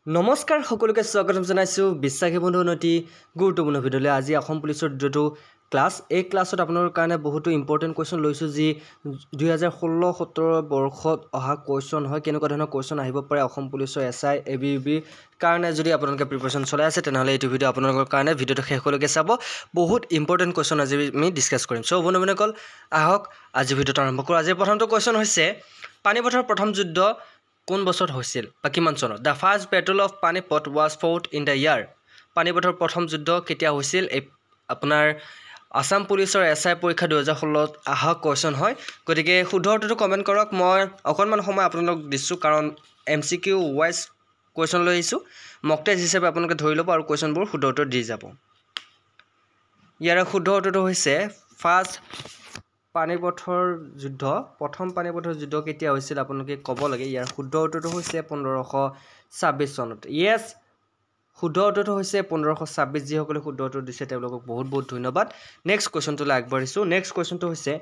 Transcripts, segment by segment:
নমস্কাৰ সকলোকে স্বাগতম জনাইছো বিশ্বাসী বন্ধু উন্নতি গুৰুত্বপূৰ্ণ ভিডিঅ'লৈ আজি অসম পুলিচৰ যেটো ক্লাছ এই ক্লাছত আপোনালোকৰ কাৰণে বহুতো ইম্পৰ্টেণ্ট কোৱেশ্চন লৈছো যি 2016-17 বৰ্ষত অহা কোৱেশ্চন হয় কেনেকুৱা ধৰণৰ কোৱেশ্চন আহিব পাৰে অসম পুলিচৰ এসআই এবিবি কাৰণে যদি আপোনালোকে প্ৰিপাৰেচন চলাই আছে তেনেহলে এইটো ভিডিঅ' আপোনালোকৰ কাৰণে ভিডিঅ'টো শেষলৈকে চাব বহুত ইম্পৰ্টেণ্ট কোৱেশ্চন আজি আমি ডিসকাস কৰিম সো বন্ধুসকল আহক আজি ভিডিঅ'টো আৰম্ভ কৰোঁ আজি প্ৰথমটো কোৱেশ্চন হৈছে পানিপথৰ প্ৰথম যুদ্ধ কোন বছৰত হৈছিল বা কিমান চনত the first battle of Panipat was fought in the year পানিপথৰ প্ৰথম যুদ্ধ কেতিয়া হৈছিল আপোনাৰ আসাম পুলিচৰ এসআই পৰীক্ষা 2016 আহা কোৱেশ্চন হয় গতিকে শুদ্ধটো কমেন্ট কৰক মই অকনমান সময় আপোনালোক দিছো কাৰণ এমসিকিউ ওয়াইজ কোৱেশ্চন লৈ আহিছো মক টেষ্ট হিচাপে আপোনালোকে ধৰি ল'ব আৰু কোৱেশ্চনবোৰ শুদ্ধটো দি যাব ইয়াৰ শুদ্ধটো হৈছে ফাৰ্ষ্ট পানিপথৰ যুদ্ধ প্ৰথম পানিপথৰ যুদ্ধ কেতিয়া হৈছিল আপোনালোকে ক'ব লাগে ইয়াৰ শুদ্ধ উত্তৰটো হৈছে 1526 চনত ইয়েস শুদ্ধ উত্তৰটো হৈছে 1526 যি সকলে শুদ্ধ উত্তৰ দিছে তেওঁলোকক বহুত বহুত ধন্যবাদ নেক্সট কোৱেশ্চনটো আগবাঢ়িছো নেক্সট কোৱেশ্চনটো হৈছে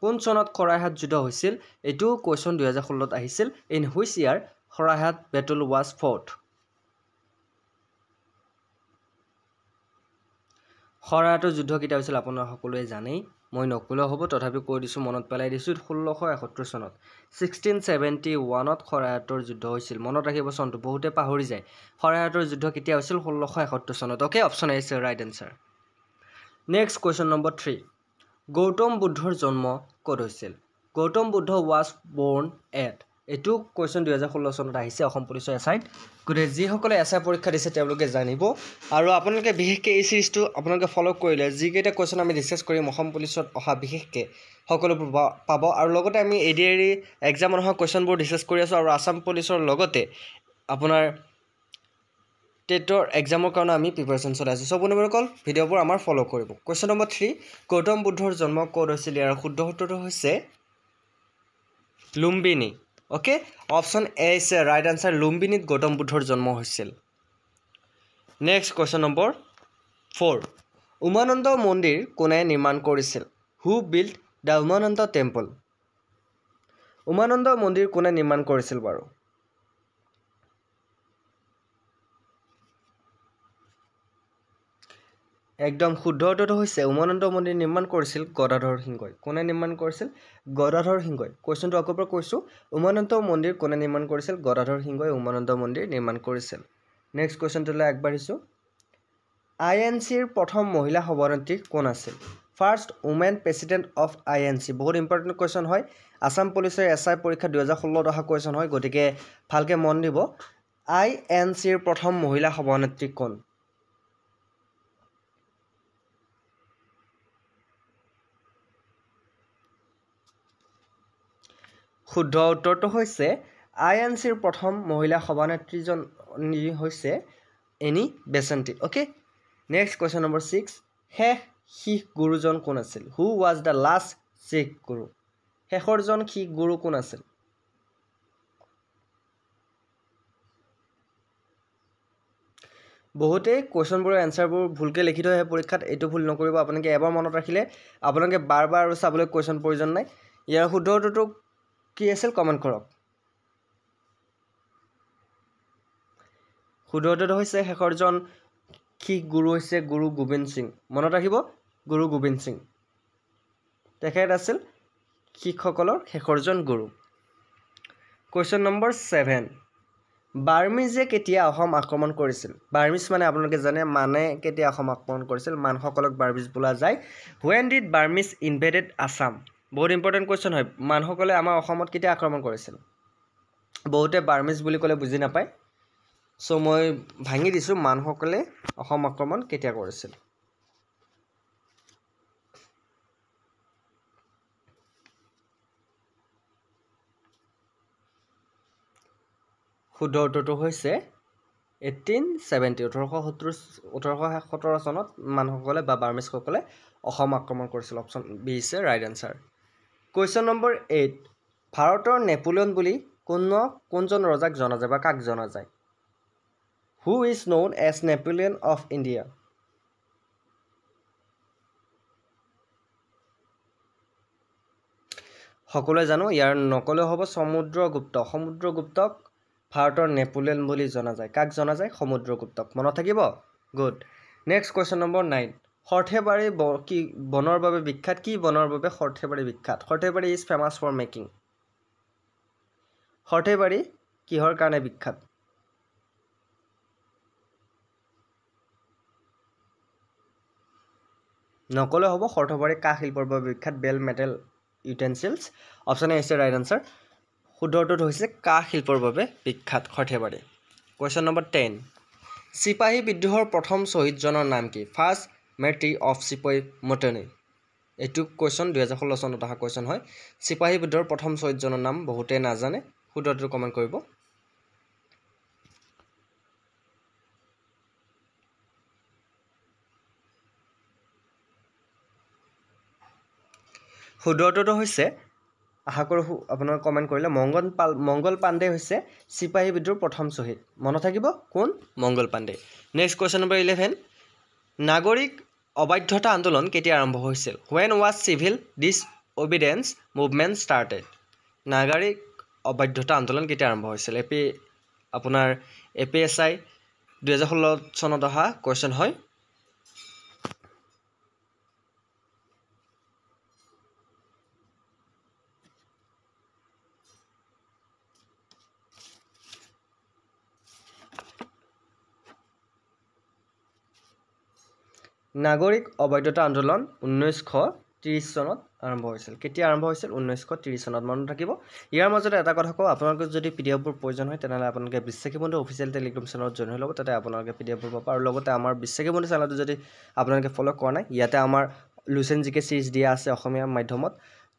কোন চনত খৰাইহাট যুদ্ধ হৈছিল এটো কোৱেশ্চন 2016 ত আহিছিল ইন হুইচ ইয়াৰ খৰাইহাট বেটল ওয়াজ ফৌট খৰাইহাটৰ যুদ্ধ কেতিয়া হৈছিল আপোনালোক সকলোৱে জানেই মই নকলেও হ'ব তথাপি কৈ দিছো মনত পেলাই দিছো 1671 চনত 1671 ত খৰাইহাটৰ যুদ্ধ হৈছিল মনত ৰাখিব চনটো বহুতে পাহৰি যায় খৰাইহাটৰ যুদ্ধ কেতিয়া হৈছিল 1671 চনত okay option A is right answer next question number 3 Gautam বুদ্ধৰ জন্ম ক'ত হৈছিল গৌতম বুদ্ধ ওয়াজ born at এটো কোৱেশ্চন 2016 চনত আহিছে অসম পুলিচৰ এসআই গুৰে যি সকলে এসআই পৰীক্ষা দিছে তেওঁলোকে জানিব আৰু আপোনালোকে বিশেষকৈ এই সিৰিজটো আপোনালোকে ফলো কৰিলে যি কেইটা কোৱেশ্চন আমি ডিসকাস কৰিম অসম পুলিচত অহা বিশেষকৈ সকলোবোৰ পাব আৰু লগতে আমি এডিআৰই এক্সামৰ অহা কোৱেশ্চনবোৰ ডিসকাস কৰি আছো আৰু আসাম পুলিচৰ লগতে আপোনাৰ টেটৰ এক্সামৰ কাৰণে আমি প্ৰিপাৰেচন চলাই আছো সব বন্ধুসকল ভিডিঅ'বোৰ আমাৰ ফলো কৰিব কোৱেশ্চন নম্বৰ 3 গৌতম বুদ্ধৰ জন্ম ক'ত হৈছিল ইয়াৰ শুদ্ধ উত্তৰটো হৈছে Lumbini okay option A is right answer লুম্বিনীত গৌতম বুদ্ধৰ জন্ম হৈছিল নেক্সট কোৱেশ্চন নম্বৰ 4 উমানন্দ মন্দিৰ কোনে নিৰ্মাণ কৰিছিল হু build the Umananda temple Umananda মন্দিৰ কোনে নিৰ্মাণ কৰিছিল বাৰু একদম শুদ্ধ উত্তৰটো হৈছে উমানন্দ মন্দিৰ নিৰ্মাণ কৰিছিল গদাধৰ সিংহই কোনে নিৰ্মাণ কৰিছিল গদাধৰ সিংহই কোৱেশ্চনটো আকৌ পৰা কৈছো উমানন্দ মন্দিৰ কোনে নিৰ্মাণ কৰিছিল গদাধৰ সিংহই উমানন্দ মন্দিৰ নিৰ্মাণ কৰিছিল নেক্সট কোৱেশ্চনটোলৈ আগবাঢ়িছো আইএনসিৰ প্ৰথম মহিলা সভানেত্ৰী কোন আছিল first women president of INC বহুত ইম্পৰ্টেন্ট কোৱেশ্চন হয় আসাম পুলিচৰ এসআই পৰীক্ষা 2016 অহা কোৱেশ্চন হয় গতিকে ভালকে মন দিব আইএনসিৰ প্ৰথম মহিলা সভানেত্ৰী কোন শুদ্ধ উত্তৰটো হৈছে আইএনসিৰ প্ৰথম মহিলা সভানেত্ৰীজন হৈছে এনি বেসেন্টি ওকে নেক্সট কোৱেশ্চন নম্বৰ 6 শেষ শিখ গুৰুজন কোন আছিল who was the last Sikh guru শেষৰজন শিখ গুৰু কোন আছিল বহুতে কোৱেশ্চনবোৰৰ এনসাৰবোৰ ভুলকে লিখি থৈ আহে পৰীক্ষাত এটো ভুল নকৰিব আপোনালোকে এবাৰ মনত ৰাখিলে আপোনালোকে বাৰ আৰু চাবলৈ কোৱেশ্চন প্ৰয়োজন নাই ইয়াৰ শুদ্ধ উত্তৰটো কি আছিল কমেন্ট কৰক শুদ্ধ উত্তৰটো হৈছে শেষৰজন শিখ গুৰু হৈছে গুৰু গোবিন্দ সিং মনত ৰাখিব গুৰু গোবিন্দ সিং তেখেত আছিল শিখসকলৰ শেষৰজন গুৰু কোৱেশ্চন নম্বৰ 7 বাৰ্মিজে কেতিয়া অসম আক্ৰমণ কৰিছিল বাৰ্মিজ মানে আপোনালোকে জানে মানে কেতিয়া অসম আক্ৰমণ কৰিছিল মানসকলক বাৰ্মিজ বোলা যায় when did Burmese invaded Assam বহুত ইম্পৰ্টেন্ট কোৱেশ্চন হয় মানসকলে আমাৰ অসমত কেতিয়া আক্ৰমণ কৰিছিল বহুতে বাৰ্মিজ বুলি ক'লে বুজি নাপায় সো মই ভাঙি দিছো মানসকলে অসম আক্ৰমণ কেতিয়া কৰিছিল শুদ্ধ উত্তৰটো হৈছে 1817 চনত মানসকলে বা বাৰ্মিজসকলে অসম আক্ৰমণ কৰিছিল option B is right answer question number 8 ভাৰতৰ নেপোলিয়ন বুলি কোনজন ৰজাক জনা যায় বা কাক জনা যায় who is known as Napoleon of India সকলোৱে জানো ইয়াৰ নকলেও হ'ব সমুদ্ৰগুপ্তক ভাৰতৰ নেপোলিয়ন বুলি জনা যায় কাক জনা যায় সমুদ্ৰগুপ্তক মনত থাকিব গুড নেক্সট কুৱেশ্যন নম্বৰ 9 সৰ্থেবাৰী কি বনৰ বাবে বিখ্যাত কি বনৰ বাবে সৰ্থেবাৰী বিখ্যাত সৰ্থেবাৰী ইজ ফেমাছ ফৰ মেকিং সৰ্থেবাৰী কিহৰ কাৰণে বিখ্যাত নকলে হ'ব সৰ্থেবাৰী কাঁহ শিল্পৰ বাবে বিখ্যাত বেল মেটেল ইউটেনচিলছ অপশ্যন এ হৈছে ৰাইট আনসাৰ শুদ্ধটো হৈছে কাঁহ শিল্পৰ বাবে বিখ্যাত সৰ্থেবাৰী কুৱেশ্যন নম্বৰ 10 চিপাহী বিদ্ৰোহৰ প্ৰথম শ্বহীদজনৰ নাম কি ফাৰ্ষ্ট মেট্ৰি অফ চিপাহী মটনি এইটো কুৱেশ্যন 2016 চনত অহা কুৱেশ্যন হয় চিপাহী বিদ্ৰোহৰ প্ৰথম শ্বহীদজনৰ নাম বহুতে নাজানে শুদ্ধটো কমেণ্ট কৰিব শুদ্ধটো হৈছে আশা কৰোঁ আপোনাৰ কমেণ্ট কৰিলে মংগল পাণ্ডে হৈছে চিপাহী বিদ্ৰোহৰ প্ৰথম শ্বহীদ মনত থাকিব কোন মংগল পাণ্ডে নেক্সট কুৱেশ্যন নম্বৰ 11 নাগৰিক অবাধ্যতা আন্দোলন কেতিয়া আৰম্ভ হৈছিল when was civil disobedience movement started নাগৰিক অবাধ্যতা আন্দোলন কেতিয়া আৰম্ভ হৈছিল আপোনাৰ APSI 2016 চনত অহা কুৱেশ্যন হয় নাগৰিক অবাধ্যতা আন্দোলন 1930 চনত আৰম্ভ হৈছিল কেতিয়া আৰম্ভ হৈছিল 1930 চনত মনত ৰাখিব ইয়াৰ মাজতে এটা কথা কওঁ আপোনালোকক যদি পিডিএফবোৰ প্ৰয়োজন হয় তেনেহলে আপোনালোকে বিশ্বাসী বন্ধু অফিচিয়েল টেলিগ্ৰাম চেনেলত জইন হৈ ল'ব তাতে আপোনালোকে পিডিএফবোৰ পাব আৰু লগতে আমাৰ বিশ্বাসী বন্ধু চেনেলটো যদি আপোনালোকে ফলো কৰা নাই ইয়াতে আমাৰ লুচেন জিকে সিৰিজ দিয়া আছে অসমীয়া মাধ্যমত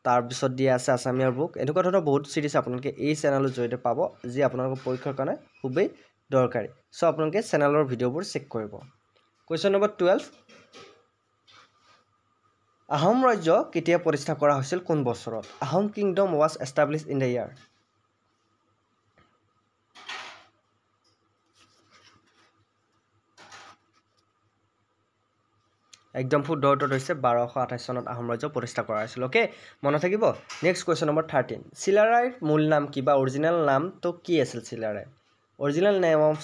তাৰপিছত দিয়া আছে আসামীয়াৰ বুক এনেকুৱা ধৰণৰ বহুত সিৰিজ আপোনালোকে এই চেনেলৰ জৰিয়তে পাব যি আপোনালোকৰ পৰীক্ষাৰ কাৰণে খুবেই দৰকাৰী সো আপোনালোকে চেনেলৰ ভিডিঅ'বোৰ চেক কৰিব কুৱেশ্যন নম্বৰ 12 আহোম ৰাজ্য কেতিয়া প্ৰতিষ্ঠা কৰা হৈছিল কোন বছৰত Ahom kingdom was established in the year একদম শুদ্ধ উত্তৰ হৈছে 1228 চনত আহোম ৰাজ্য প্ৰতিষ্ঠা কৰা হৈছিল ওকে মনত থাকিব নেক্সট কুৱেশ্যন নম্বৰ 13 চিলাৰাইৰ মূল নাম কি বা অৰিজিনেল নাম তো কি আছিল চিলাৰাই অৰিজিনেল নেম অফ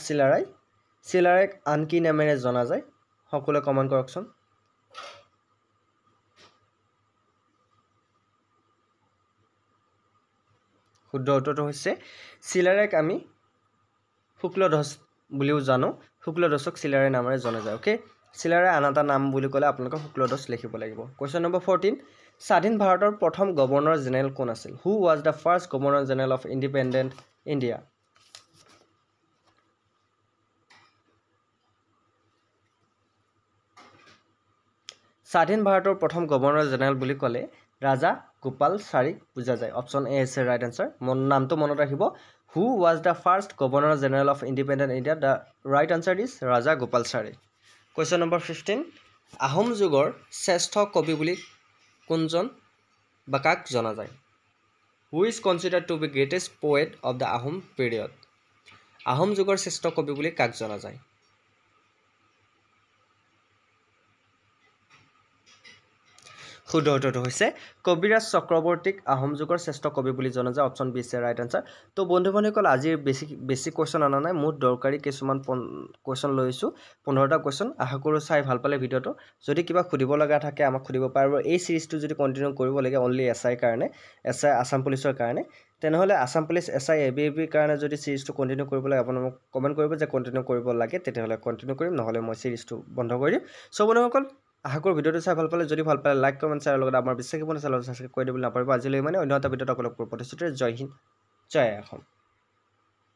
চিলাৰাইক আন কি নামেৰে জনা যায় সকলোৱে কমেণ্ট কৰকচোন শুদ্ধ উত্তৰটো হৈছে চিলাৰাইক আমি শুক্লধ্বজ বুলিও জানো শুক্লধ্বজক চিলাৰাইৰ নামেৰে জনা যায় ওকে চিলাৰাইৰ আন এটা নাম বুলি ক'লে আপোনালোকে শুক্লধ্বজ লিখিব লাগিব কুৱেশ্যন নম্বৰ 14 স্বাধীন ভাৰতৰ প্ৰথম গভৰ্ণৰ জেনেৰেল কোন আছিল হু was the first governor general of independent India স্বাধীন ভাৰতৰ প্ৰথম গভৰ্ণৰ জেনেৰেল বুলি ক'লে ৰাজা গোপালচাৰীক বুজা যায় অপশ্যন এ হৈছে ৰাইট আনসাৰ নামটো মনত ৰাখিব who was the first governor general of independent India the right answer is Raja Gopalachari question number 15 Ahom যুগৰ শ্ৰেষ্ঠ কবি বুলি কোনজন বা কাক জনা যায় who is considered to be greatest poet of the Ahom period Ahom যুগৰ শ্ৰেষ্ঠ কবি বুলি কাক জনা যায় শুদ্ধ উত্তৰটো হৈছে কবিৰাজ চক্ৰৱৰ্তীক আহোম যুগৰ শ্ৰেষ্ঠ কবি বুলি জনা যায় অপশ্যন বি আছে ৰাইট আনসাৰ তো বন্ধু বান্ধৱীসকল আজিৰ বেছি কুৱেশ্যন অনা নাই মোৰ দৰকাৰী কিছুমান কুৱেশ্যন লৈছোঁ 15টা কুৱেশ্যন আশা কৰোঁ চাই ভাল পালে ভিডিঅ'টো যদি কিবা সুধিব লগা থাকে আমাক সুধিব পাৰে আৰু এই সিৰিজটো যদি কণ্টিনিউ কৰিব লাগে অনলি এছআই কাৰণে এছআই আসাম পুলিচৰ কাৰণে তেনেহ'লে আসাম পুলিচ এছআই এবিএবিৰ কাৰণে যদি সিৰিজটো কণ্টিনিউ কৰিব লাগে আপোনালোকে কমেণ্ট কৰিব যে কণ্টিনিউ কৰিব লাগে তেতিয়াহ'লে কণ্টিনিউ কৰিম নহ'লে মই সিৰিজটো বন্ধ কৰি দিম সো বন্ধুসকল আশা কৰোঁ ভিডিঅ'টো চাই ভাল পালে যদি ভাল পালে লাইক কমেণ্ট শ্বেয়াৰ লগত আমাৰ বিশ্বাসী বন্ধু চেনেলটো ছাবস্ক্ৰাইব কৰি দিবলৈ নাপাহৰিব আজিলৈ অন্য এটা ভিডিঅ'ত আপোনালোকৰ প্ৰতিশ্ৰুতিৰে জয় হিন্দ জয় অসম